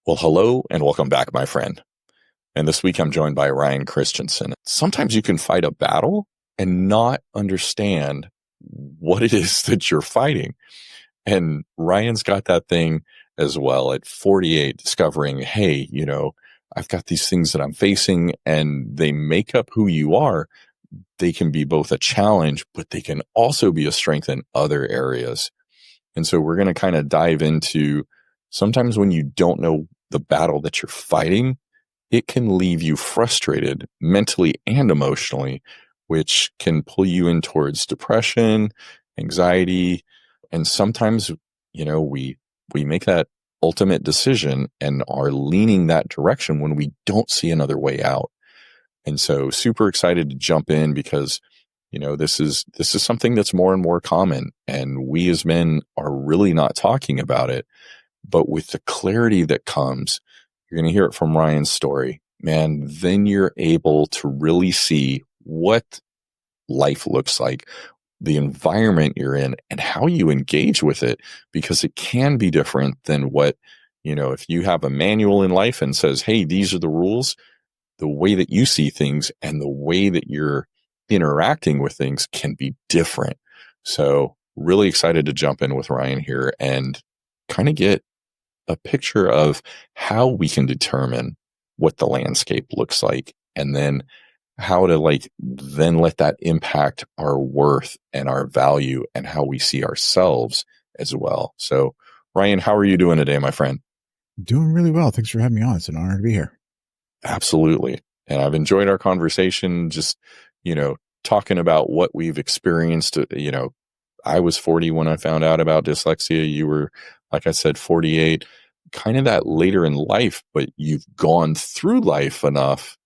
Well, hello and welcome back, my friend. And this week I'm joined by Ryan Christensen. Sometimes you can fight a battle and not understand what it is that you're fighting. And Ryan's got that thing as well at 48, discovering, hey, I've got these things that I'm facing and they make up who you are. They can be both a challenge, but they can also be a strength in other areas. And so we're going to kind of dive into sometimes when you don't know the battle that you're fighting, it can leave you frustrated mentally and emotionally, which can pull you in towards depression, anxiety. And sometimes, we make that ultimate decision and are leaning that direction when we don't see another way out. And so super excited to jump in because this is something that's more and more common, and we as men are really not talking about it. But with the clarity that comes, you're going to hear it from Ryan's story, man, then you're able to really see what life looks like, the environment you're in, and how you engage with it, because it can be different than what, if you have a manual in life and says, hey, these are the rules, the way that you see things and the way that you're interacting with things can be different. So really excited to jump in with Ryan here and kind of get a picture of how we can determine what the landscape looks like, and then how to then let that impact our worth and our value and how we see ourselves as well. So Ryan, how are you doing today, my friend? Doing really well. Thanks for having me on. It's an honor to be here. Absolutely. And I've enjoyed our conversation, just, talking about what we've experienced. I was 40 when I found out about dyslexia. You were, like I said, 48, kind of that later in life, but you've gone through life enough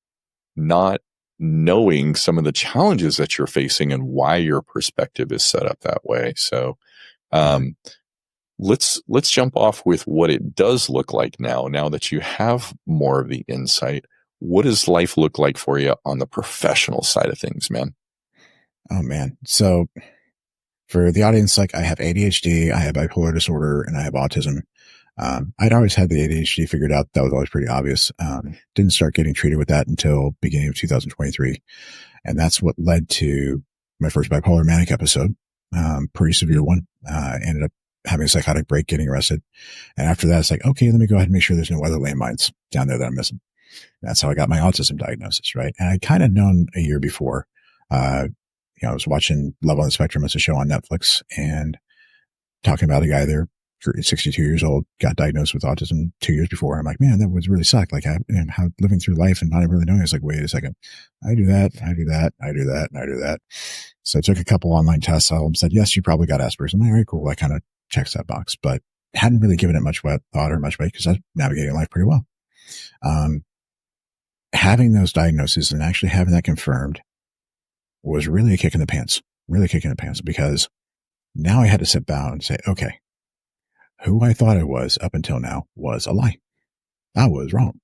not knowing some of the challenges that you're facing and why your perspective is set up that way. So, let's jump off with what it does look like now that you have more of the insight. What does life look like for you on the professional side of things, man? Oh, man. So for the audience, I have ADHD, I have bipolar disorder, and I have autism. I'd always had the ADHD figured out. That was always pretty obvious. Didn't start getting treated with that until beginning of 2023. And that's what led to my first bipolar manic episode. Pretty severe one. Ended up having a psychotic break, getting arrested. And after that, it's like, okay, let me go ahead and make sure there's no other landmines down there that I'm missing. That's how I got my autism diagnosis, right? And I kind of known a year before. I was watching Love on the Spectrum as a show on Netflix and talking about a guy there, 62 years old, got diagnosed with autism 2 years before. I'm like, man, that would really suck. And how living through life and not really knowing. It's like, wait a second. I do that. I do that. I do that. And I do that. So I took a couple online tests. I said, yes, you probably got Asperger's. I'm like, all right, cool. That kind of checks that box, but hadn't really given it much thought or much weight because I was navigating life pretty well. Having those diagnoses and actually having that confirmed was really a kick in the pants, because now I had to sit down and say, okay, who I thought I was up until now was a lie. I was wrong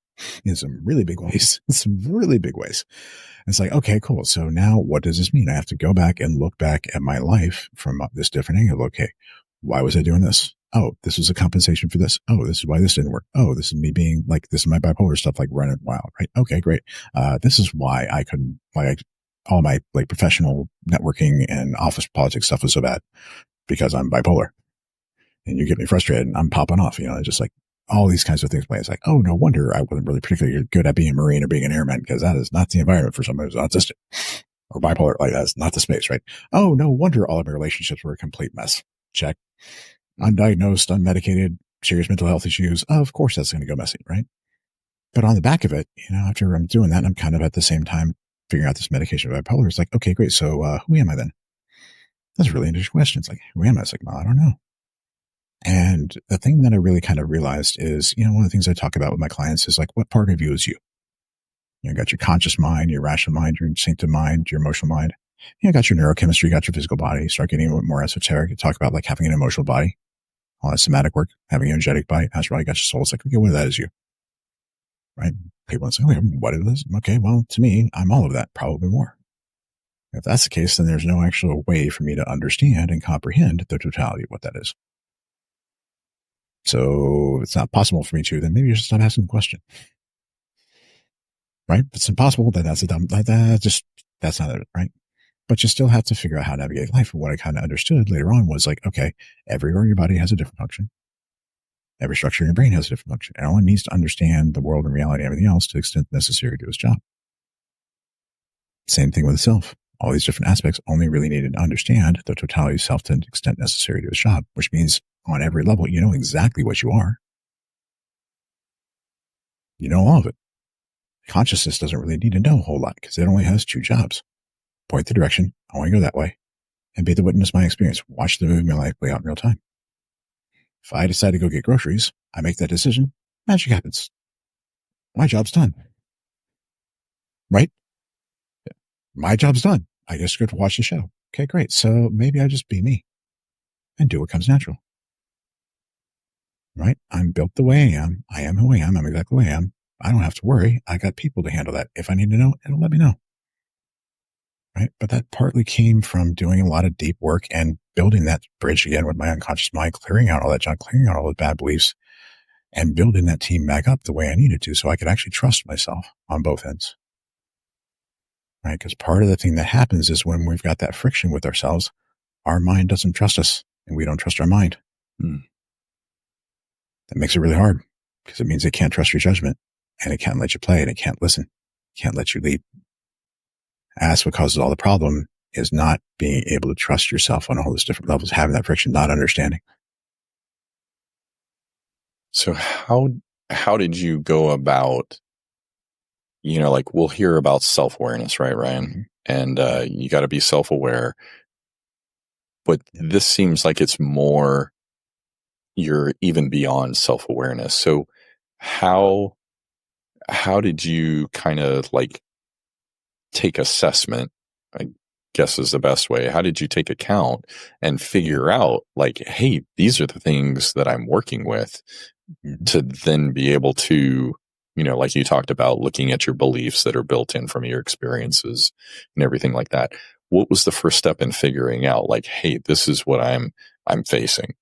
in some really big ways, It's like, okay, cool. So now what does this mean? I have to go back and look back at my life from this different angle. Okay, why was I doing this? Oh, this was a compensation for this. Oh, this is why this didn't work. Oh, this is me being this is my bipolar stuff, running wild, right? Okay, great. This is why I couldn't, all my professional networking and office politics stuff was so bad, because I'm bipolar and you get me frustrated and I'm popping off, just all these kinds of things. It's like, oh, no wonder I wasn't really particularly good at being a Marine or being an airman, because that is not the environment for someone who's autistic or bipolar. That's not the space, right? Oh, no wonder all of my relationships were a complete mess. Check. Undiagnosed, unmedicated, serious mental health issues. Of course, that's going to go messy, right? But on the back of it, after I'm doing that, I'm kind of at the same time figuring out this medication of bipolar. It's like, okay, great. So, who am I then? That's a really interesting question. It's like, who am I? It's like, well, I don't know. And the thing that I really kind of realized is, one of the things I talk about with my clients is what part of you is you? You got your conscious mind, your rational mind, your instinctive mind, your emotional mind. You got your neurochemistry, you got your physical body. You start getting a little more esoteric. You talk about having an emotional body, all that somatic work, having an energetic body, astral, you got your soul. It's like, okay, what of that is you? Right? People say, wait, what is this? Okay, well, to me, I'm all of that, probably more. If that's the case, then there's no actual way for me to understand and comprehend the totality of what that is. So if it's not possible for me to, then maybe you should stop asking the question. Right? If it's impossible, then that's that's not it, right? But you still have to figure out how to navigate life. And what I kind of understood later on was like, okay, every organ in your body has a different function. Every structure in your brain has a different function. And all it needs to understand the world and reality and everything else to the extent necessary to do its job. Same thing with the self. All these different aspects only really needed to understand the totality of self to the extent necessary to its job, which means on every level, you know exactly what you are. You know all of it. Consciousness doesn't really need to know a whole lot because it only has two jobs. Point the direction. I want to go that way. And be the witness of my experience. Watch the movie of my life play out in real time. If I decide to go get groceries, I make that decision. Magic happens. My job's done. Right? My job's done. I just get to watch the show. Okay, great. So maybe I just be me and do what comes natural. Right? I'm built the way I am. I am who I am. I'm exactly who I am. I don't have to worry. I got people to handle that. If I need to know, it'll let me know. Right? But that partly came from doing a lot of deep work and building that bridge again with my unconscious mind, clearing out all that junk, clearing out all the bad beliefs, and building that team back up the way I needed to so I could actually trust myself on both ends. Right? Because part of the thing that happens is when we've got that friction with ourselves, our mind doesn't trust us and we don't trust our mind. That makes it really hard because it means it can't trust your judgment and it can't let you play and it can't listen, can't let you lead. That's what causes all the problem is not being able to trust yourself on all those different levels, having that friction, not understanding. So how did you go about, like we'll hear about self-awareness, right, Ryan? And you got to be self-aware. But this seems like it's more, you're even beyond self-awareness. So how did you kind of like take assessment, I guess is the best way. How did you take account and figure out like, hey, these are the things that I'm working with to then be able to, like you talked about looking at your beliefs that are built in from your experiences and everything like that. What was the first step in figuring out like, hey, this is what I'm facing?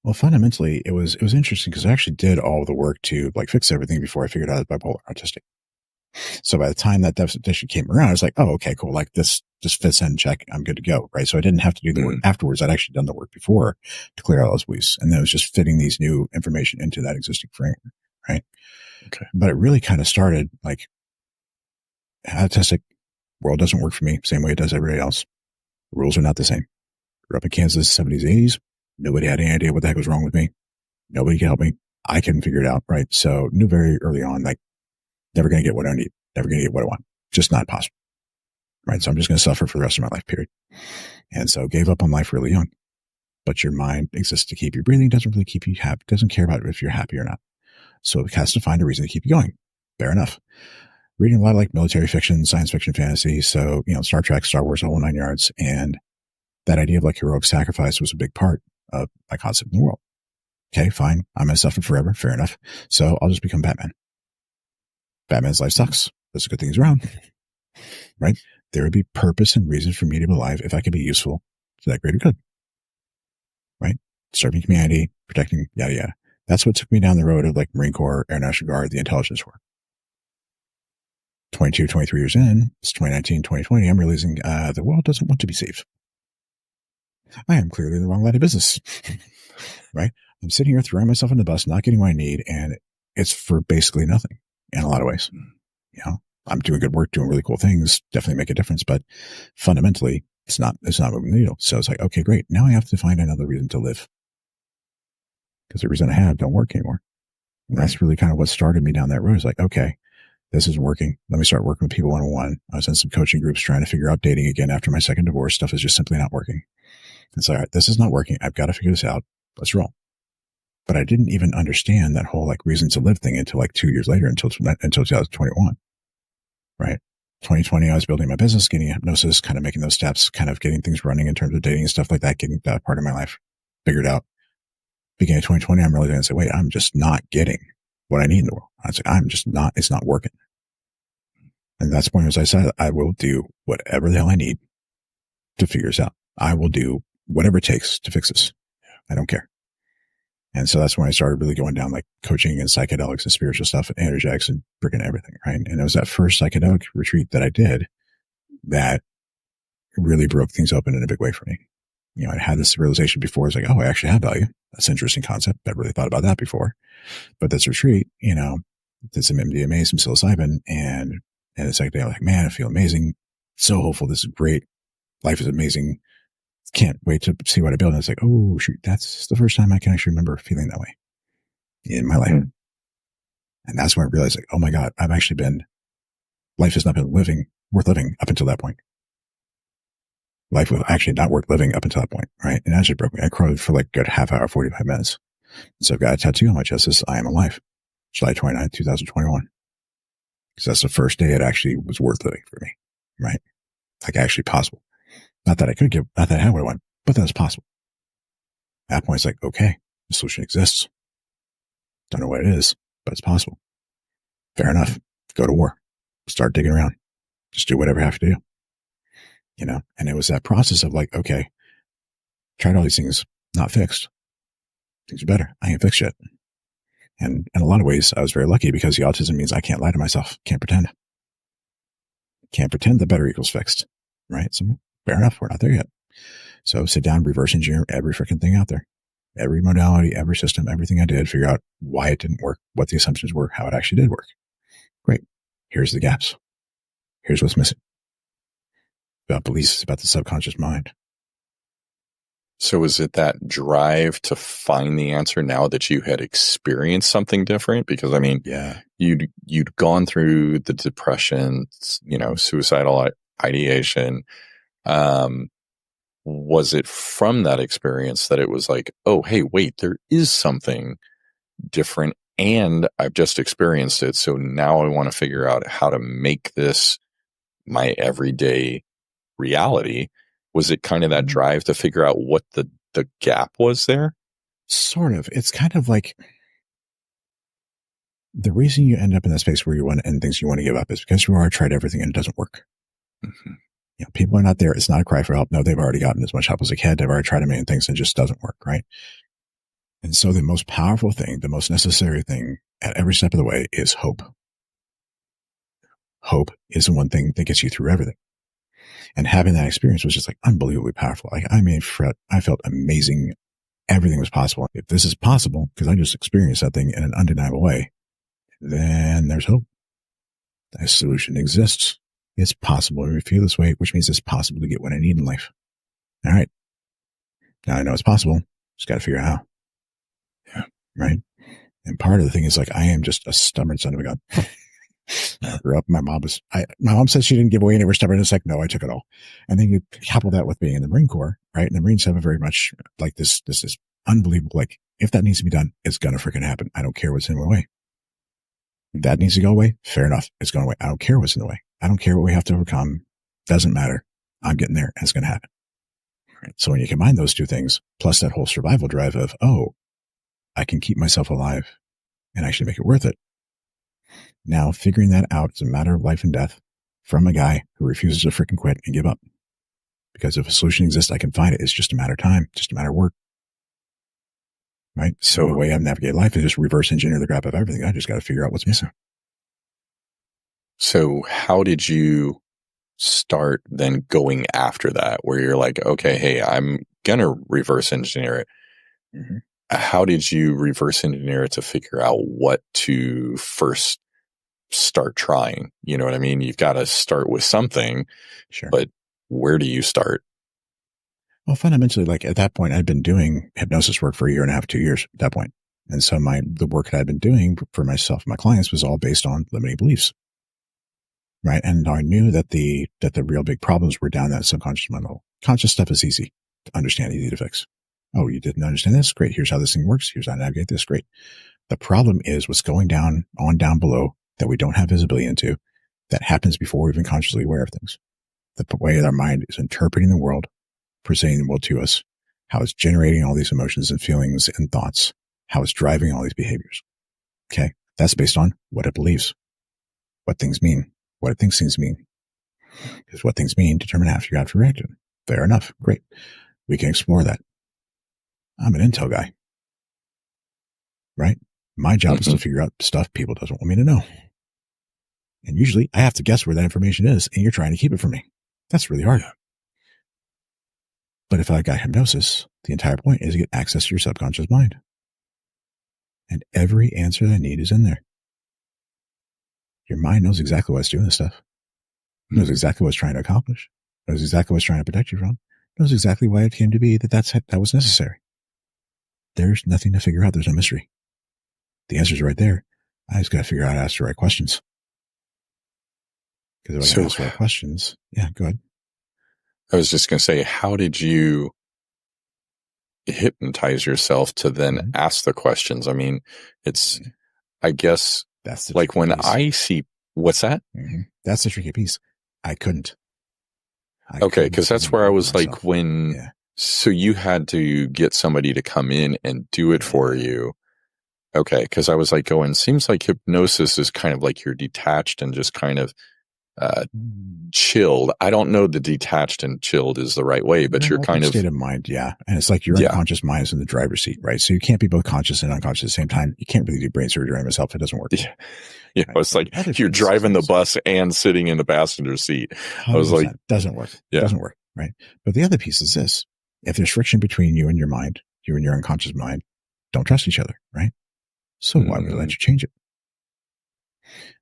Well, fundamentally, it was interesting because I actually did all the work to like fix everything before I figured out I was bipolar autistic. So by the time that definition came around, I was like, oh, okay, cool. Like this just fits in, check. I'm good to go. Right. So I didn't have to do the work afterwards. I'd actually done the work before to clear out those beliefs. And then it was just fitting these new information into that existing framework. Right. Okay. But it really kind of started like autistic world doesn't work for me. Same way it does everybody else. The rules are not the same. Grew up in Kansas, 70s, 80s. Nobody had any idea what the heck was wrong with me. Nobody could help me. I couldn't figure it out. Right. So knew very early on, like, never going to get what I need. Never going to get what I want. Just not possible. Right. So I'm just going to suffer for the rest of my life, period. And so gave up on life really young. But your mind exists to keep you breathing. Doesn't really keep you happy. Doesn't care about if you're happy or not. So it has to find a reason to keep you going. Fair enough. Reading a lot of like military fiction, science fiction, fantasy. So, Star Trek, Star Wars, the whole 9 yards. And that idea of like heroic sacrifice was a big part of my concept in the world. Okay, fine. I'm going to suffer forever. Fair enough. So I'll just become Batman. Batman's life sucks. There's a good thing he's around, right? There would be purpose and reason for me to be alive if I could be useful to that greater good, right? Serving humanity, protecting, yada, yada. That's what took me down the road of like Marine Corps, Air National Guard, the intelligence work. 22, 23 years in, it's 2019, 2020, I'm realizing the world doesn't want to be saved. I am clearly in the wrong line of business, right? I'm sitting here throwing myself on the bus, not getting what I need, and it's for basically nothing in a lot of ways. I'm doing good work, doing really cool things, definitely make a difference, but fundamentally, it's not moving the needle. So it's like, okay, great. Now I have to find another reason to live because the reason I have don't work anymore. And that's really kind of what started me down that road. It's like, okay, this isn't working. Let me start working with people one-on-one. I was in some coaching groups trying to figure out dating again after my second divorce. Stuff is just simply not working. It's like, all right, this is not working. I've got to figure this out. Let's roll. But I didn't even understand that whole like reason to live thing until like 2 years later, until 2021. Right. 2020, I was building my business, getting hypnosis, kind of making those steps, kind of getting things running in terms of dating and stuff like that, getting that part of my life figured out. Beginning of 2020, I'm really going to say, wait, I'm just not getting what I need in the world. I say, it's not working. And that's when, as I said, I will do whatever the hell I need to figure this out. I will do whatever it takes to fix this. I don't care. And so that's when I started really going down like coaching and psychedelics and spiritual stuff and energetics and freaking everything. Right. And it was that first psychedelic retreat that I did that really broke things open in a big way for me. You know, I had this realization before. It's like, oh, I actually have value. That's an interesting concept. I've really thought about that before. But this retreat, you know, did some MDMA, some psilocybin, and it's like, they're like, man, I feel amazing. So hopeful. This is great. Life is amazing. Can't wait to see what I build. And it's like, oh, shoot, that's the first time I can actually remember feeling that way in my life. Mm-hmm. And that's when I realized, like, oh my God, life has not been worth living up until that point. Life was actually not worth living up until that point, right? And it actually broke me. I cried for like a good half hour, 45 minutes. So I've got a tattoo on my chest that says, I am alive, July 29, 2021. Because that's the first day it actually was worth living for me, right? Like actually possible. Not that I had what I want, but that was possible. At that point, it's like, okay, the solution exists. Don't know what it is, but it's possible. Fair enough. Go to war. Start digging around. Just do whatever you have to do. You know, and it was that process of like, okay, tried all these things, not fixed. Things are better. I ain't fixed yet. And in a lot of ways, I was very lucky because the autism means I can't lie to myself. Can't pretend. Can't pretend that better equals fixed. Right? So fair enough. We're not there yet. So sit down, reverse engineer every freaking thing out there. Every modality, every system, everything I did, figure out why it didn't work, what the assumptions were, how it actually did work. Great. Here's the gaps. Here's what's missing. About beliefs, about the subconscious mind. So is it that drive to find the answer now that you had experienced something different? Because I mean, yeah, you'd gone through the depression, you know, suicidal ideation. Was it from that experience that it was like, oh, hey, wait, there is something different and I've just experienced it. So now I want to figure out how to make this my everyday reality. Was it kind of that drive to figure out what the gap was there? Sort of. It's kind of like the reason you end up in that space where you want to end things you want to give up is because you already tried everything and it doesn't work. Mm-hmm. You know, people are not there. It's not a cry for help. No, they've already gotten as much help as they can. They've already tried a million things and it just doesn't work, right? And so the most powerful thing, the most necessary thing at every step of the way is hope. Hope is the one thing that gets you through everything. And having that experience was just like unbelievably powerful. Like I felt amazing. Everything was possible. If this is possible, because I just experienced that thing in an undeniable way, then there's hope. That solution exists. It's possible to feel this way, which means it's possible to get what I need in life. All right. Now I know it's possible. Just got to figure out how. Yeah. Right. And part of the thing is like, I am just a stubborn son of a gun. I grew up. My mom said she didn't give away any of her stubbornness. It's like, no, I took it all. And then you couple that with being in the Marine Corps, right? And the Marines have a very much like this is unbelievable. Like if that needs to be done, it's going to freaking happen. I don't care what's in my way. If that needs to go away. Fair enough. It's going away. I don't care what's in the way. I don't care what we have to overcome. Doesn't matter. I'm getting there and it's going to happen. Right? So when you combine those two things, plus that whole survival drive of, oh, I can keep myself alive and actually make it worth it. Now, figuring that out is a matter of life and death from a guy who refuses to freaking quit and give up. Because if a solution exists, I can find it. It's just a matter of time, just a matter of work. Right? So the way I've navigated life is just reverse engineer the crap of everything. I just got to figure out what's missing. So how did you start then going after that where you're like, okay, hey, I'm going to reverse engineer it. Mm-hmm. How did you reverse engineer it to figure out what to first start trying? You know what I mean? You've got to start with something, sure. But where do you start? Well, fundamentally, like at that point, I'd been doing hypnosis work for a year and a half, 2 years at that point. And so the work that I'd been doing for myself and my clients was all based on limiting beliefs. Right. And I knew that the real big problems were down that subconscious mind level. Conscious stuff is easy to understand, easy to fix. Oh, you didn't understand this? Great. Here's how this thing works. Here's how to navigate this. Great. The problem is what's going down below that we don't have visibility into that happens before we're even consciously aware of things. The way our mind is interpreting the world, presenting the world to us, how it's generating all these emotions and feelings and thoughts, how it's driving all these behaviors. Okay. That's based on what it believes, what things mean, what it thinks things mean. Because what things mean determine how you have to react to them. Fair enough. Great. We can explore that. I'm an intel guy. right? My job is to figure out stuff people doesn't want me to know. And usually I have to guess where that information is, and you're trying to keep it from me. That's really hard. Yeah. But if I got hypnosis, the entire point is to get access to your subconscious mind. And every answer that I need is in there. Your mind knows exactly why it's doing this stuff. It knows exactly what it's trying to accomplish. It knows exactly what it's trying to protect you from. It knows exactly why it came to be that was necessary. There's nothing to figure out. There's no mystery. The answer's right there. I just got to figure out how to ask the right questions. Because if I can ask the right questions, yeah, go ahead. I was just going to say, how did you hypnotize yourself to then ask the questions? I mean, it's, I guess, that's the like when piece. I see, what's that? That's the tricky piece. I couldn't. Okay, because that's where I was like, so you had to get somebody to come in and do it for you. Okay, because I was like going, seems like hypnosis is kind of like you're detached and just kind of chilled. I don't know the detached and chilled is the right way, but you're kind of state of mind. Yeah. And it's like your unconscious mind is in the driver's seat, right? So you can't be both conscious and unconscious at the same time. You can't really do brain surgery on myself. It doesn't work. Yeah. Right? It's like you're driving the bus and sitting in the passenger seat. I was like, doesn't work. Doesn't work. Right. But the other piece is this. If there's friction between you and your mind, you and your unconscious mind don't trust each other. Right. So why would I let you change it?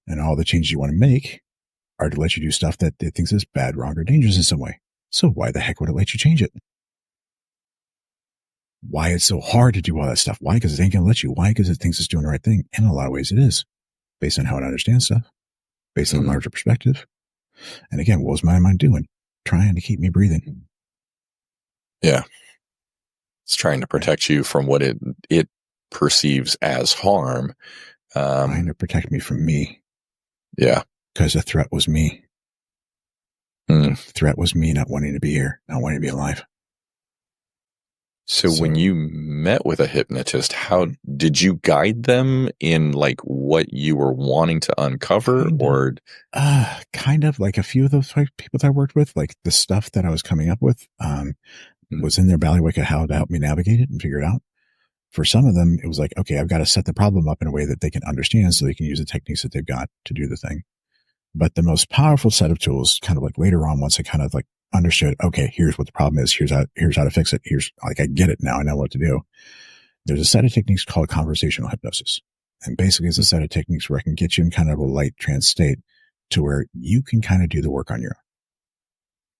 And all the changes you want to make are to let you do stuff that it thinks is bad, wrong, or dangerous in some way. So why the heck would it let you change it? Why it's so hard to do all that stuff? Why? Because it ain't going to let you. Why? Because it thinks it's doing the right thing. In a lot of ways it is, based on how it understands stuff, based on a larger perspective. And again, what was my mind doing? Trying to keep me breathing. Yeah. It's trying to protect you from what it perceives as harm. Trying to protect me from me. Yeah. Because the threat was me. The threat was me not wanting to be here, not wanting to be alive. So when you met with a hypnotist, how did you guide them in like what you were wanting to uncover or? Kind of like a few of those people that I worked with, like the stuff that I was coming up with, was in their bailiwick of how to help me navigate it and figure it out. For some of them, it was like, okay, I've got to set the problem up in a way that they can understand so they can use the techniques that they've got to do the thing. But the most powerful set of tools, kind of like later on, once I kind of like understood, okay, here's what the problem is. Here's how to fix it. Here's like, I get it now. I know what to do. There's a set of techniques called conversational hypnosis. And basically it's a set of techniques where I can get you in kind of a light trance state to where you can kind of do the work on your own.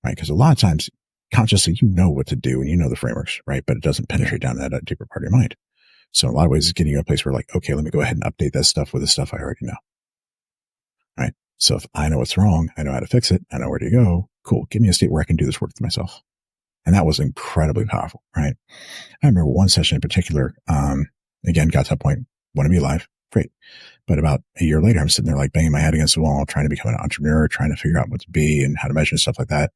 Right. Because a lot of times consciously, you know what to do and you know the frameworks, right? But it doesn't penetrate down that deeper part of your mind. So in a lot of ways, it's getting you a place where like, okay, let me go ahead and update that stuff with the stuff I already know. Right. So if I know what's wrong, I know how to fix it. I know where to go. Cool. Give me a state where I can do this work for myself. And that was incredibly powerful. Right. I remember one session in particular, again, got to that point, want to be alive. Great. But about a year later, I'm sitting there like banging my head against the wall, trying to become an entrepreneur, trying to figure out what to be and how to measure and stuff like that.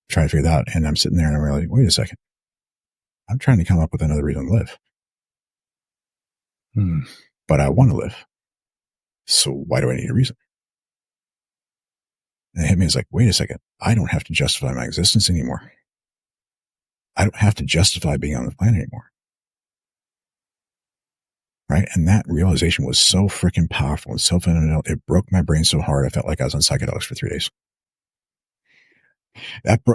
Trying to figure that out. And I'm sitting there and I'm really, wait a second. I'm trying to come up with another reason to live. But I want to live. So why do I need a reason? And it hit me as like, wait a second. I don't have to justify my existence anymore. I don't have to justify being on the planet anymore. Right. And that realization was so freaking powerful and so fundamental. It broke my brain so hard. I felt like I was on psychedelics for 3 days.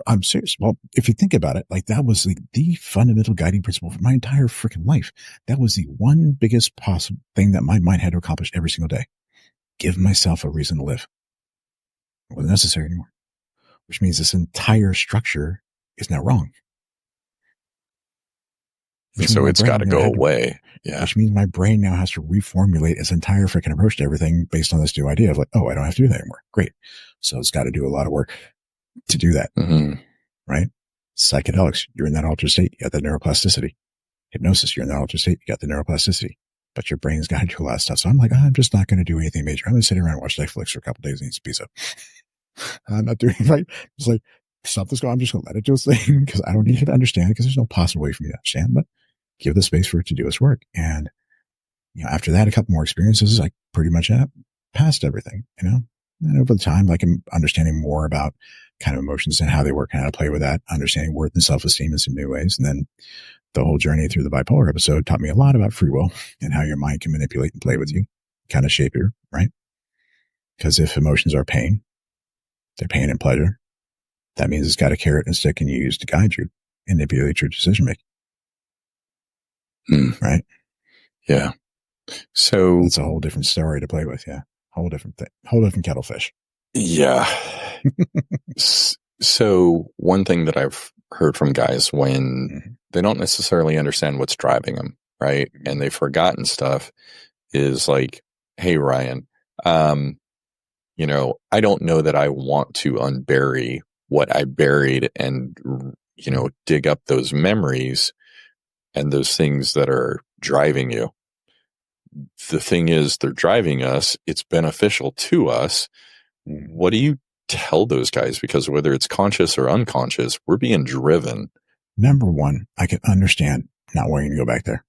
I'm serious. Well, if you think about it, like that was the fundamental guiding principle for my entire freaking life. That was the one biggest possible thing that my mind had to accomplish every single day. Give myself a reason to live. It wasn't necessary anymore, which means this entire structure is now wrong. So it's got to go away. Yeah. Which means my brain now has to reformulate its entire freaking approach to everything based on this new idea of like, oh, I don't have to do that anymore. Great. So it's got to do a lot of work to do that. Right? Psychedelics, you're in that altered state. You got that neuroplasticity. Hypnosis, you're in that altered state. You got the neuroplasticity. But your brain's got to do a lot of stuff. So I'm like, I'm just not going to do anything major. I'm going to sit around and watch Netflix for a couple of days and eat some pizza. I'm not doing it right. It's like, something's going on. I'm just going to let it do its thing because I don't need it to understand because there's no possible way for me to understand, but give the space for it to do its work. And, after that, a couple more experiences, I pretty much passed everything, and over the time, like I'm understanding more about kind of emotions and how they work and how to play with that, understanding worth and self-esteem in some new ways. And then The whole journey through the bipolar episode taught me a lot about free will and how your mind can manipulate and play with you, kind of shape you, right? Because if emotions are pain, they're pain and pleasure. That means it's got a carrot and stick and you use to guide you and manipulate your decision making. Right? Yeah. So it's a whole different story to play with. Yeah. Whole different thing. Whole different kettle fish. Yeah. So one thing that I've heard from guys when they don't necessarily understand what's driving them, right? And they've forgotten stuff is like, hey, Ryan, you know, I don't know that I want to unbury what I buried and, you know, dig up those memories and those things that are driving you. The thing is, they're driving us. It's beneficial to us. What do you tell those guys? Because whether it's conscious or unconscious, we're being driven. Number one, I can understand not wanting to go back there.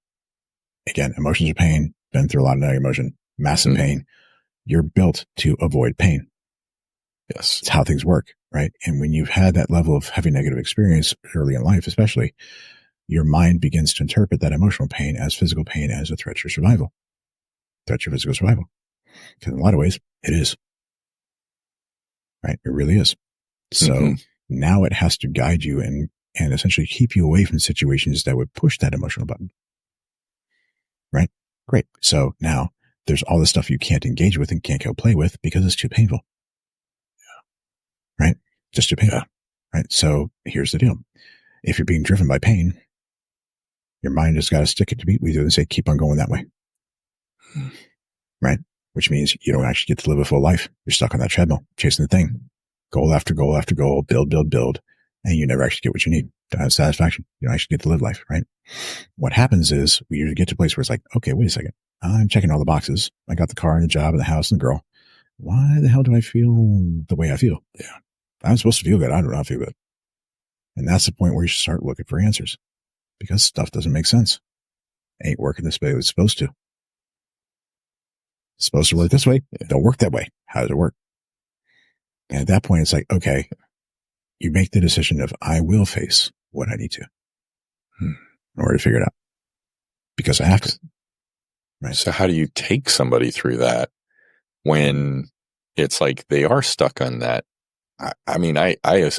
Again, emotions are pain. Been through a lot of negative emotion, massive pain. You're built to avoid pain. Yes. It's how things work, right? And when you've had that level of heavy negative experience early in life, especially, your mind begins to interpret that emotional pain as physical pain as a threat to your survival. Threat to your physical survival. Because in a lot of ways, it is. Right? It really is. So now it has to guide you and essentially keep you away from situations that would push that emotional button. Right? Great. So now there's all this stuff you can't engage with and can't go play with because it's too painful. Yeah. Right? Just too painful. Yeah. Right? So here's the deal. If you're being driven by pain, your mind has got to stick it to beat with you and say, keep on going that way. Right? Which means you don't actually get to live a full life. You're stuck on that treadmill, chasing the thing. Goal after goal after goal, build, and you never actually get what you need. Don't have satisfaction. You don't actually get to live life, right? What happens is we usually get to a place where it's like, okay, wait a second. I'm checking all the boxes. I got the car and the job and the house and the girl. Why the hell do I feel the way I feel? Yeah. I'm supposed to feel good. I do not feel good. And that's the point where you should start looking for answers because stuff doesn't make sense. It ain't working this way it's supposed to. It's supposed to work this way. It don't work that way. How does it work? And at that point, it's like, okay, you make the decision of I will face what I need to in order to figure it out because I have to. Right. So how do you take somebody through that when it's like they are stuck on that? I mean, I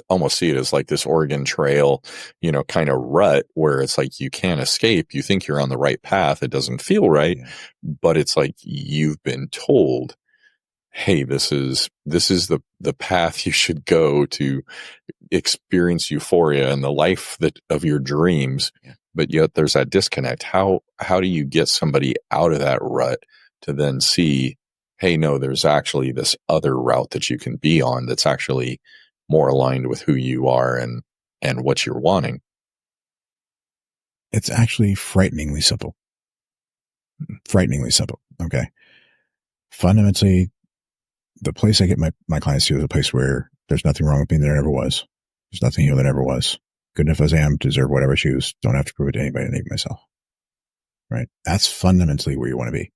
almost see it as like this Oregon Trail, you know, kind of rut where it's like you can't escape. You think you're on the right path. It doesn't feel right, but it's like you've been told, hey, this is the path you should go to experience euphoria and the life of your dreams. But yet there's that disconnect. How do you get somebody out of that rut to then see, hey, no, there's actually this other route that you can be on that's actually more aligned with who you are and what you're wanting? It's actually frighteningly simple. Frighteningly simple. Okay. Fundamentally, the place I get my clients to is a place where there's nothing wrong with me. There never was. There's nothing here that never was. Good enough as I am, deserve whatever I choose. Don't have to prove it to anybody and even myself. Right? That's fundamentally where you want to be.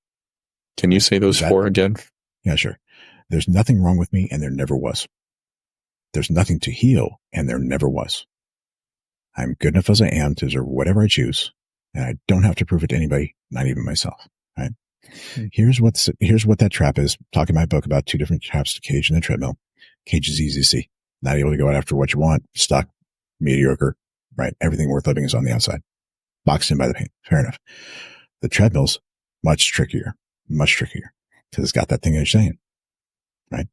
Can you say those four again? Yeah, sure. There's nothing wrong with me and there never was. There's nothing to heal and there never was. I'm good enough as I am to deserve whatever I choose. And I don't have to prove it to anybody, not even myself. Right? Here's what that trap is. Talking in my book about two different traps, the cage and the treadmill. Cage is easy to see. Not able to go out after what you want. Stuck. Mediocre. Right? Everything worth living is on the outside. Boxed in by the pain. Fair enough. The treadmill's much trickier. Much trickier. Because it's got that thing you're saying. Right?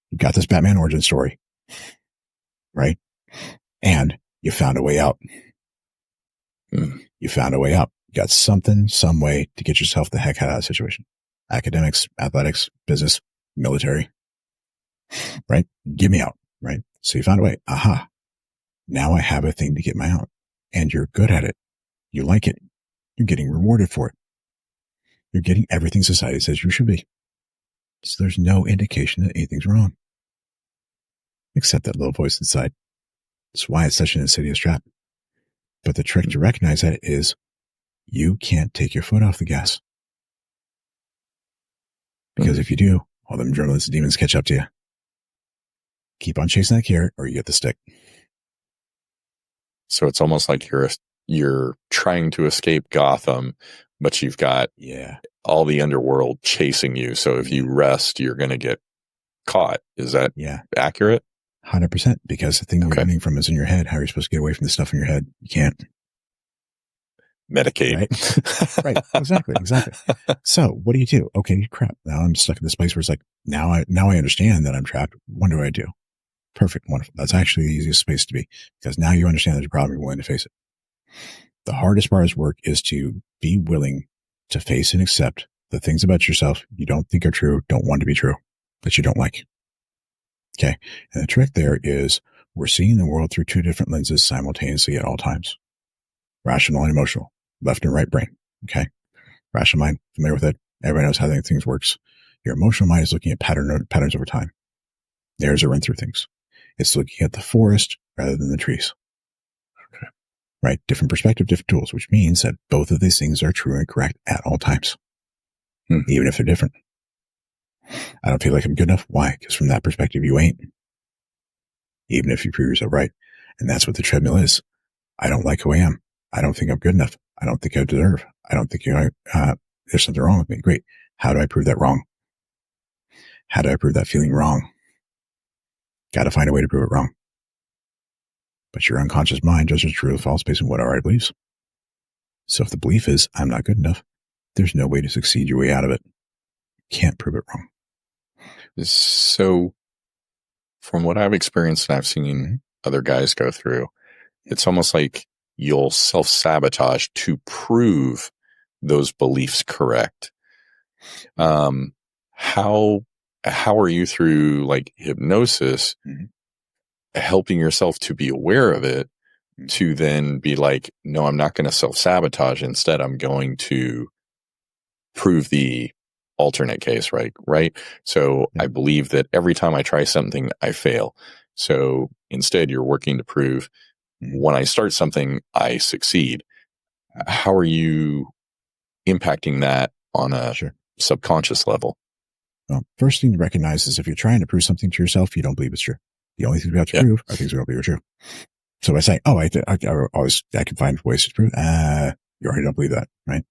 You've got this Batman origin story. Right? And you found a way out. You found a way out. You got something, some way to get yourself the heck out of that situation. Academics, athletics, business, military. Right? Get me out. Right? So you found a way. Aha. Now I have a thing to get me out. And you're good at it. You like it. You're getting rewarded for it. You're getting everything society says you should be. So there's no indication that anything's wrong. Except that little voice inside. That's why it's such an insidious trap. But the trick to recognize that is you can't take your foot off the gas. Because if you do, all them journalists and demons catch up to you. Keep on chasing that carrot or you get the stick. So it's almost like you're you're trying to escape Gotham, but you've got all the underworld chasing you. So if you rest, you're going to get caught. Is that accurate? 100%. Because the thing you're running from is in your head. How are you supposed to get away from the stuff in your head? You can't. Medicate. Right. Exactly. So what do you do? Okay, crap. Now I'm stuck in this place where it's like, now I understand that I'm trapped. What do I do? Perfect. Wonderful. That's actually the easiest space to be, because now you understand there's a problem. You're willing to face it. The hardest part of work is to be willing to face and accept the things about yourself you don't think are true, don't want to be true, that you don't like. Okay. And the trick there is we're seeing the world through two different lenses simultaneously at all times. Rational and emotional, left and right brain. Okay. Rational mind, familiar with it. Everybody knows how things works. Your emotional mind is looking at patterns over time. There's a run through things. It's looking at the forest rather than the trees. Okay. Right. Different perspective, different tools, which means that both of these things are true and correct at all times, even if they're different. I don't feel like I'm good enough. Why? Because from that perspective, you ain't. Even if you prove yourself right. And that's what the treadmill is. I don't like who I am. I don't think I'm good enough. I don't think I deserve. I don't think there's something wrong with me. Great. How do I prove that wrong? How do I prove that feeling wrong? Got to find a way to prove it wrong. But your unconscious mind judges true or false based on what our beliefs. So if the belief is, I'm not good enough, there's no way to succeed your way out of it. Can't prove it wrong. So from what I've experienced and I've seen other guys go through, it's almost like you'll self-sabotage to prove those beliefs correct. How are you, through like hypnosis, helping yourself to be aware of it, to then be like, no, I'm not going to self-sabotage. Instead, I'm going to prove the alternate case, right? So I believe that every time I try something, I fail. So instead, you're working to prove when I start something, I succeed. How are you impacting that on a subconscious level? Well, first thing to recognize is if you're trying to prove something to yourself, you don't believe it's true. The only things we have to prove are things we don't believe are true. So by saying, I can find ways to prove, you already don't believe that, right?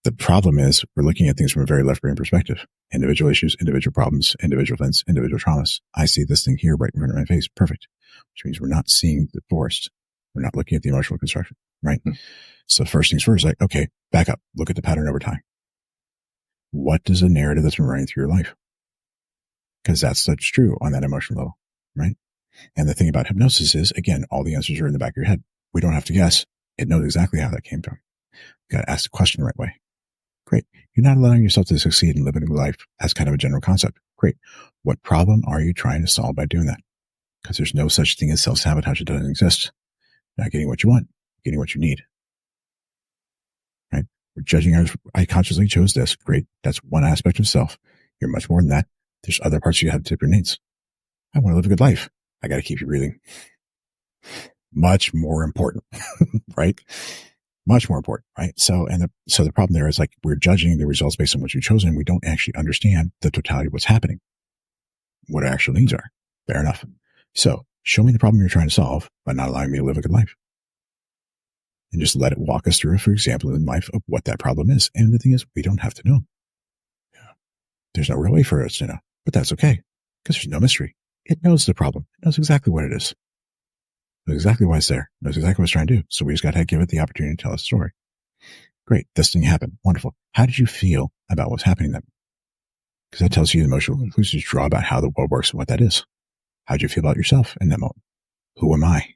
The problem is we're looking at things from a very left brain perspective. Individual issues, individual problems, individual events, individual traumas. I see this thing here right in front of my face. Perfect. Which means we're not seeing the forest. We're not looking at the emotional construction, right? So first things first, like, okay, back up. Look at the pattern over time. What is the narrative that's been running through your life? Because that's true on that emotional level, right? And the thing about hypnosis is, again, all the answers are in the back of your head. We don't have to guess. It knows exactly how that came from. You got to ask the question the right way. Great. You're not allowing yourself to succeed in living life as kind of a general concept. Great. What problem are you trying to solve by doing that? Because there's no such thing as self-sabotage. It doesn't exist. You're not getting what you want, you're getting what you need. Right? We're judging ours. I consciously chose this. Great. That's one aspect of self. You're much more than that. There's other parts you have different needs. I want to live a good life. I got to keep you breathing. Much more important, right? Much more important, right? So the problem there is like we're judging the results based on what you've chosen. We don't actually understand the totality of what's happening, what our actual needs are. Fair enough. So show me the problem you're trying to solve by not allowing me to live a good life. And just let it walk us through, for example, in life of what that problem is. And the thing is, we don't have to know. There's no real way for us to know, but that's okay because there's no mystery. It knows the problem. It knows exactly what it is. Knows exactly why it's there. Knows exactly what it's trying to do. So we just got to give it the opportunity to tell a story. Great. This thing happened. Wonderful. How did you feel about what's happening then? Because that tells you the emotional conclusions you draw about how the world works and what that is. How do you feel about yourself in that moment? Who am I?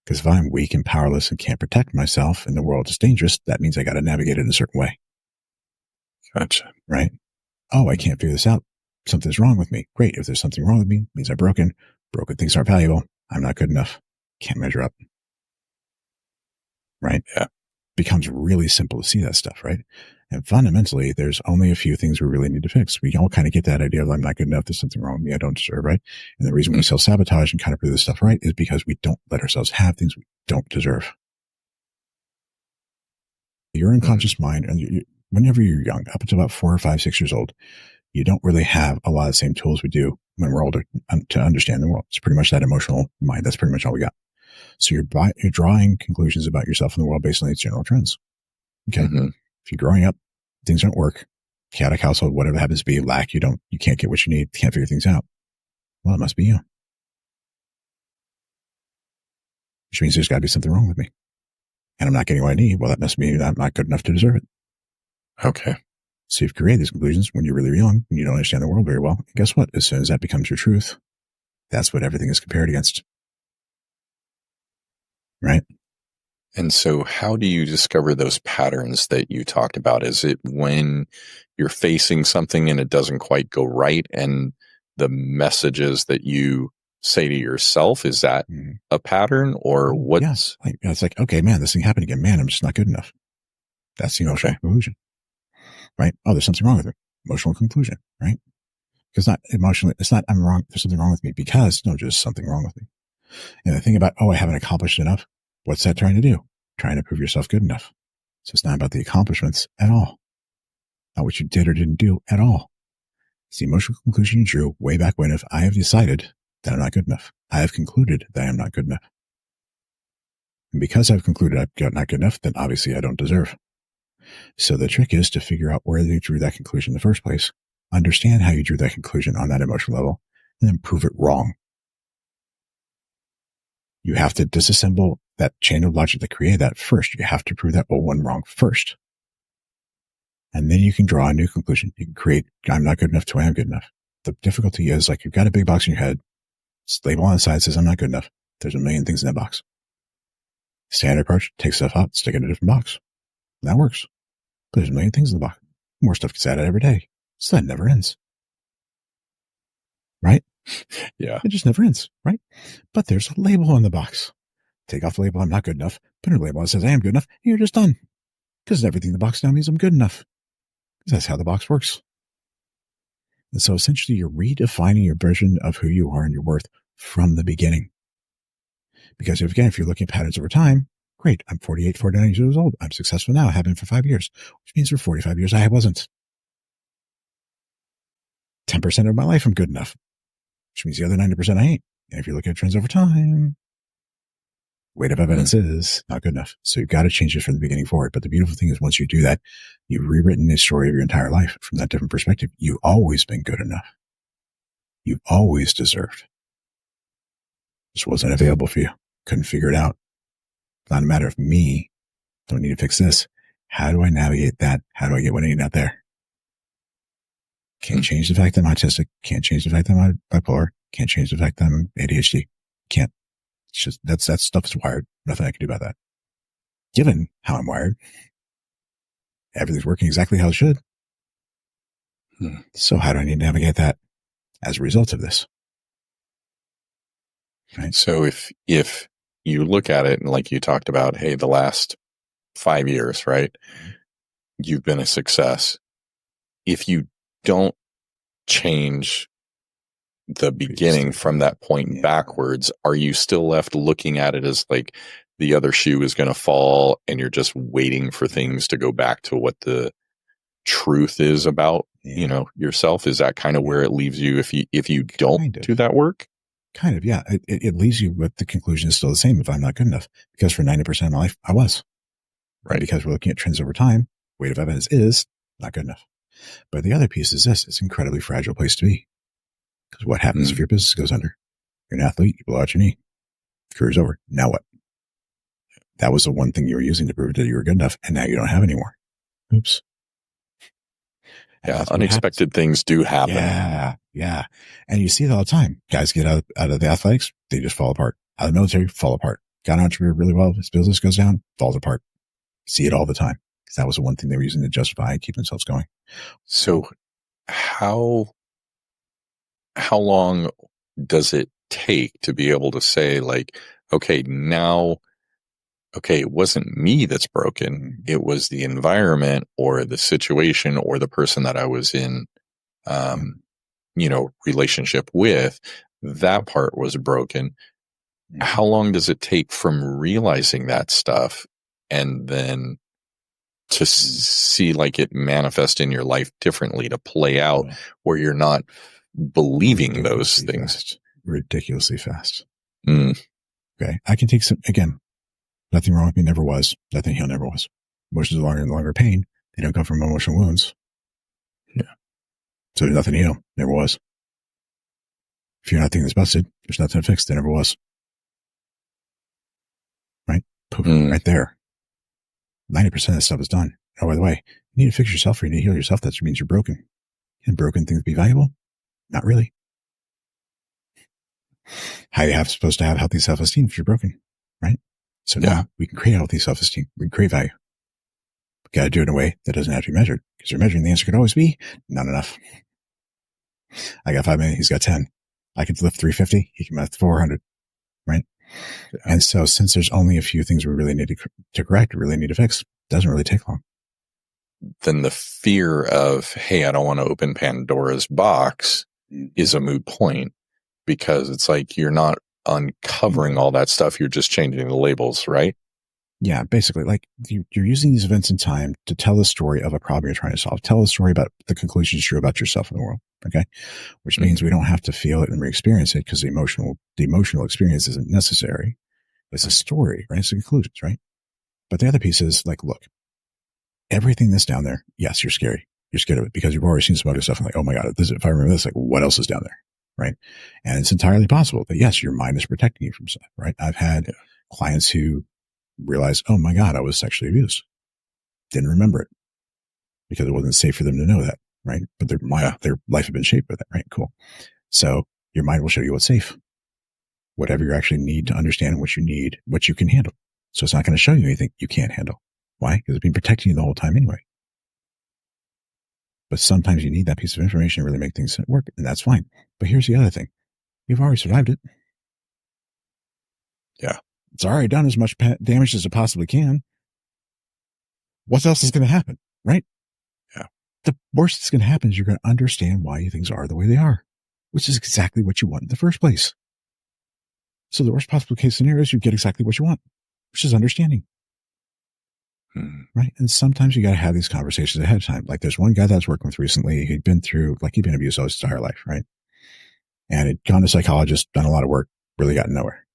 Because if I'm weak and powerless and can't protect myself and the world is dangerous, that means I got to navigate it in a certain way. Gotcha. Right? Oh, I can't figure this out. Something's wrong with me. Great. If there's something wrong with me, it means I'm broken. Broken things aren't valuable. I'm not good enough. Can't measure up. Right? Yeah. Becomes really simple to see that stuff, right? And fundamentally, there's only a few things we really need to fix. We all kind of get that idea of I'm not good enough. There's something wrong with me. I don't deserve, right? And the reason we self-sabotage and kind of prove this stuff right is because we don't let ourselves have things we don't deserve. Your unconscious mind, and whenever you're young, up until about 4 or 5, 6 years old, you don't really have a lot of the same tools we do when we're older to understand the world. It's pretty much that emotional mind. That's pretty much all we got. So you're drawing conclusions about yourself and the world based on these general trends. Okay. Mm-hmm. If you're growing up, things don't work, chaotic household, whatever happens to be, lack, you can't get what you need, can't figure things out. Well, it must be you. Which means there's got to be something wrong with me. And I'm not getting what I need. Well, that must mean I'm not good enough to deserve it. Okay. So you've created these conclusions when you're really young and you don't understand the world very well. And guess what? As soon as that becomes your truth, that's what everything is compared against. Right? And so how do you discover those patterns that you talked about? Is it when you're facing something and it doesn't quite go right, and the messages that you say to yourself, is that a pattern, or what's? Yeah. It's like, okay, man, this thing happened again. Man, I'm just not good enough. That's the emotional conclusion. Right? Oh, there's something wrong with me. Emotional conclusion. Right? Because it's not I'm wrong. There's something wrong with me because just something wrong with me. And the thing about, I haven't accomplished enough. What's that trying to do? Trying to prove yourself good enough. So it's not about the accomplishments at all. Not what you did or didn't do at all. It's the emotional conclusion you drew way back when. If I have decided that I'm not good enough, I have concluded that I am not good enough. And because I've concluded I'm not good enough, then obviously I don't deserve. So the trick is to figure out where you drew that conclusion in the first place, understand how you drew that conclusion on that emotional level, and then prove it wrong. You have to disassemble that chain of logic that created that first. You have to prove that old one wrong first. And then you can draw a new conclusion. You can create, I'm not good enough to I am good enough. The difficulty is, like, you've got a big box in your head. Label on the side says, I'm not good enough. There's a million things in that box. Standard approach, take stuff out, stick it in a different box. That works. But there's a million things in the box. More stuff gets added every day. So that never ends. Right? Yeah. It just never ends. Right? But there's a label on the box. Take off the label, I'm not good enough. Put in a label that says I am good enough. And you're just done. Because everything in the box now means I'm good enough. Because that's how the box works. And so essentially you're redefining your version of who you are and your worth from the beginning. Because if you're looking at patterns over time, great. I'm 48, 49 years old. I'm successful now. I have been for 5 years, which means for 45 years I wasn't. 10% of my life I'm good enough, which means the other 90% I ain't. And if you're looking at trends over time, weight of evidence is not good enough. So you've got to change it from the beginning forward. But the beautiful thing is, once you do that, you've rewritten the story of your entire life from that different perspective. You've always been good enough. You've always deserved. Just wasn't available for you. Couldn't figure it out. It's not a matter of me. Don't need to fix this. How do I navigate that? How do I get what I need out there? Can't change the fact that I'm autistic. Can't change the fact that I'm bipolar. Can't change the fact that I'm ADHD. Can't. It's just, that stuff is wired. Nothing I can do about that. Given how I'm wired, everything's working exactly how it should. So how do I need to navigate that as a result of this? Right. So if you look at it and, like you talked about, hey, the last 5 years, right? You've been a success. If you don't change the beginning from that point backwards, are you still left looking at it as like the other shoe is going to fall and you're just waiting for things to go back to what the truth is about, yourself? Is that kind of where it leaves you if you don't do that work? Kind of, yeah. It leaves you with the conclusion is still the same if I'm not good enough, because for 90% of my life, I was. Right. And because we're looking at trends over time, weight of evidence is not good enough. But the other piece is this. It's an incredibly fragile place to be. Because what happens if your business goes under? You're an athlete, you blow out your knee. Career's over. Now what? That was the one thing you were using to prove that you were good enough, and now you don't have anymore. Oops. Yeah, unexpected things do happen. Yeah. And you see it all the time. Guys get out of the athletics, they just fall apart. Out of the military, fall apart. Got an entrepreneur really well, his business goes down, falls apart. See it all the time. Because that was the one thing they were using to justify and keep themselves going. So how long does it take to be able to say, like, okay, it wasn't me that's broken. It was the environment or the situation or the person that I was in, relationship with. That part was broken. How long does it take from realizing that stuff and then to see like it manifest in your life differently, to play out where you're not believing those things? Ridiculously fast. Okay. I can take some, again, nothing wrong with me, never was. Nothing healed, never was. Emotions are longer and longer pain. They don't come from emotional wounds. Yeah. So there's nothing to heal, never was. If you're not thinking it's busted, there's nothing to fix, there never was. Right? Poof, right there. 90% of the stuff is done. Oh, by the way, you need to fix yourself or you need to heal yourself. That means you're broken. Can broken things be valuable? Not really. How you supposed to have healthy self-esteem if you're broken, right? So now we can create healthy self-esteem. We can create value. We got to do it in a way that doesn't have to be measured, because you're measuring. The answer could always be not enough. I got 5 minutes. He's got 10. I can lift 350. He can lift 400, right? Yeah. And so since there's only a few things we really need to correct, really need to fix, it doesn't really take long. Then the fear of, hey, I don't want to open Pandora's box is a moot point, because it's like you're not uncovering all that stuff. You're just changing the labels, right? Yeah, basically, like you're using these events in time to tell the story of a problem you're trying to solve. Tell a story about the conclusions true about yourself in the world. Okay. Which means we don't have to feel it and re-experience it, because the emotional experience isn't necessary. It's a story, right? It's the conclusions, right? But the other piece is like, look, everything that's down there, yes, you're scary. You're scared of it because you've already seen some other stuff and like, oh my God, if I remember this, like what else is down there? Right. And it's entirely possible that yes, your mind is protecting you from stuff, right? I've had clients who realize, oh my God, I was sexually abused. Didn't remember it because it wasn't safe for them to know that, right? But their mind, their life had been shaped by that, right? Cool. So your mind will show you what's safe, whatever you actually need to understand and what you need, what you can handle. So it's not going to show you anything you can't handle. Why? Because it's been protecting you the whole time anyway. But sometimes you need that piece of information to really make things work, and that's fine. But here's the other thing. You've already survived it. Yeah. It's already done as much damage as it possibly can. What else is going to happen, right? Yeah. The worst that's going to happen is you're going to understand why things are the way they are, which is exactly what you want in the first place. So the worst possible case scenario is you get exactly what you want, which is understanding. Right. And sometimes you got to have these conversations ahead of time. Like there's one guy that I was working with recently. He'd been abused all his entire life. Right. And had gone to psychologist, done a lot of work, really gotten nowhere.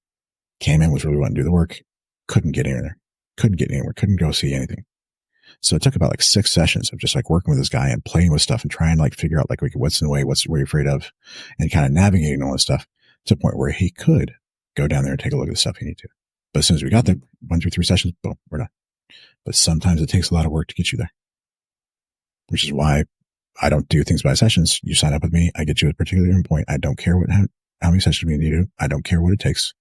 Came in, was really wanting to do the work. Couldn't get anywhere. Couldn't go see anything. So it took about like 6 sessions of just like working with this guy and playing with stuff and trying to like figure out like what's in the way, what you're afraid of, and kind of navigating all this stuff to the point where he could go down there and take a look at the stuff he needed to. But as soon as we got there, 1 through 3 sessions, boom, we're done. But sometimes it takes a lot of work to get you there, which is why I don't do things by sessions. You sign up with me. I get you a particular point. I don't care how many sessions we need to do. I don't care what it takes.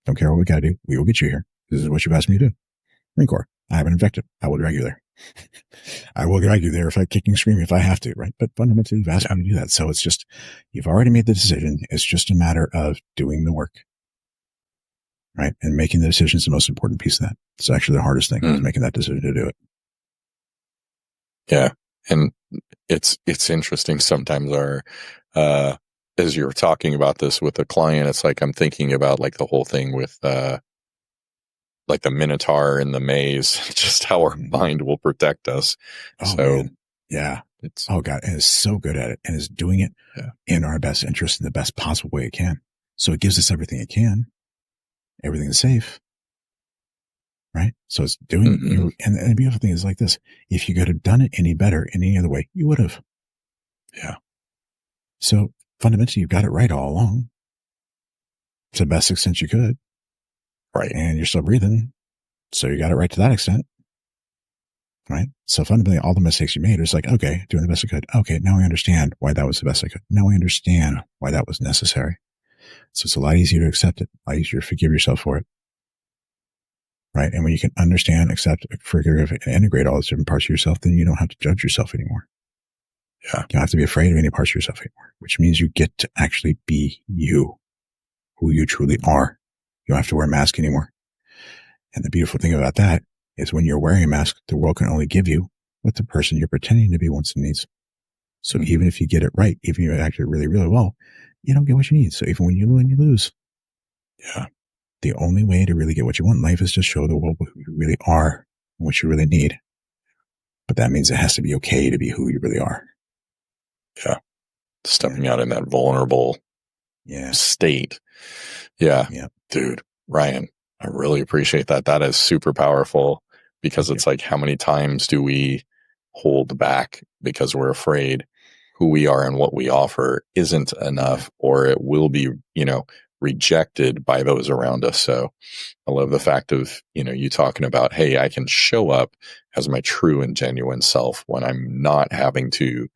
Don't care what we got to do. We will get you here. This is what you've asked me to do. Marine Corps. I have an objective. I will drag you there. I will drag you there if I kick and scream if I have to, right? But fundamentally, you've asked me to do that. So it's just, you've already made the decision. It's just a matter of doing the work, right? And making the decision is the most important piece of that. It's actually the hardest thing is making that decision to do it. Yeah. And it's interesting. Sometimes as you're talking about this with a client, it's like, I'm thinking about like the whole thing with, like the Minotaur in the maze, just how our mind will protect us. Oh, man. Yeah. God, and it's so good at it and is doing it in our best interest in the best possible way it can. So it gives us everything it can. Everything is safe. Right. So it's doing, and the beautiful thing is like this. If you could have done it any better in any other way, you would have. Yeah. So fundamentally, you got it right all along to the best extent you could. Right. And you're still breathing. So you got it right to that extent. Right. So fundamentally, all the mistakes you made is like, okay, doing the best I could. Okay. Now I understand why that was the best I could. Now I understand why that was necessary. So it's a lot easier to accept it, a lot easier to forgive yourself for it. Right. And when you can understand, accept, forgive, and integrate all those different parts of yourself, then you don't have to judge yourself anymore. Yeah. You don't have to be afraid of any parts of yourself anymore, which means you get to actually be you, who you truly are. You don't have to wear a mask anymore. And the beautiful thing about that is when you're wearing a mask, the world can only give you what the person you're pretending to be wants and needs. So even if you get it right, even if you act it really, really well, you don't get what you need. So even when you win, you lose. Yeah. The only way to really get what you want in life is to show the world who you really are and what you really need. But that means it has to be okay to be who you really are. Yeah. Stepping out in that vulnerable state. Yeah. Dude, Ryan, I really appreciate that. That is super powerful because Thank it's like, how many times do we hold back because we're afraid who we are and what we offer isn't enough, or it will be, rejected by those around us. So I love the fact of, you talking about, hey, I can show up as my true and genuine self when I'm not having to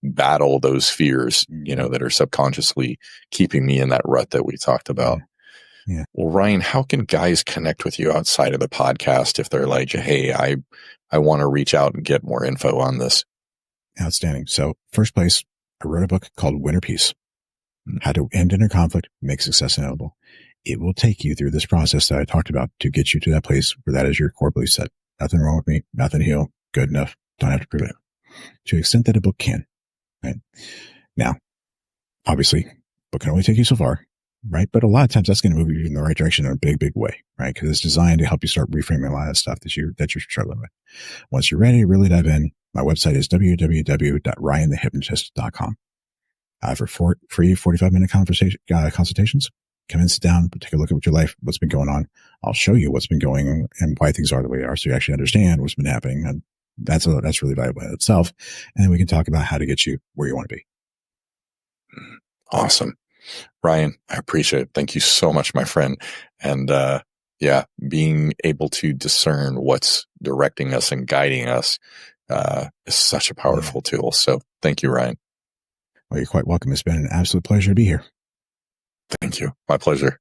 battle those fears, that are subconsciously keeping me in that rut that we talked about. Yeah. Well, Ryan, how can guys connect with you outside of the podcast if they're like, hey, I want to reach out and get more info on this? Outstanding. So first place, I wrote a book called Winner Peace, How to End Inner Conflict, Make Success Inevitable. It will take you through this process that I talked about to get you to that place where that is your core belief set. Nothing wrong with me, nothing to heal, good enough, don't have to prove it. To the extent that a book can, right? Now, obviously, book can only take you so far, right? But a lot of times that's going to move you in the right direction in a big, big way, right? Because it's designed to help you start reframing a lot of stuff that you're struggling with. Once you're ready to really dive in, my website is www.ryanthehypnotist.com. For free 45-minute consultations, come in, sit down, take a look at your life, what's been going on. I'll show you what's been going on and why things are the way they are, so you actually understand what's been happening. And that's really valuable in itself. And then we can talk about how to get you where you want to be. Awesome. Ryan, I appreciate it. Thank you so much, my friend. And being able to discern what's directing us and guiding us is such a powerful tool. So thank you, Ryan. Well, you're quite welcome. It's been an absolute pleasure to be here. Thank you. My pleasure.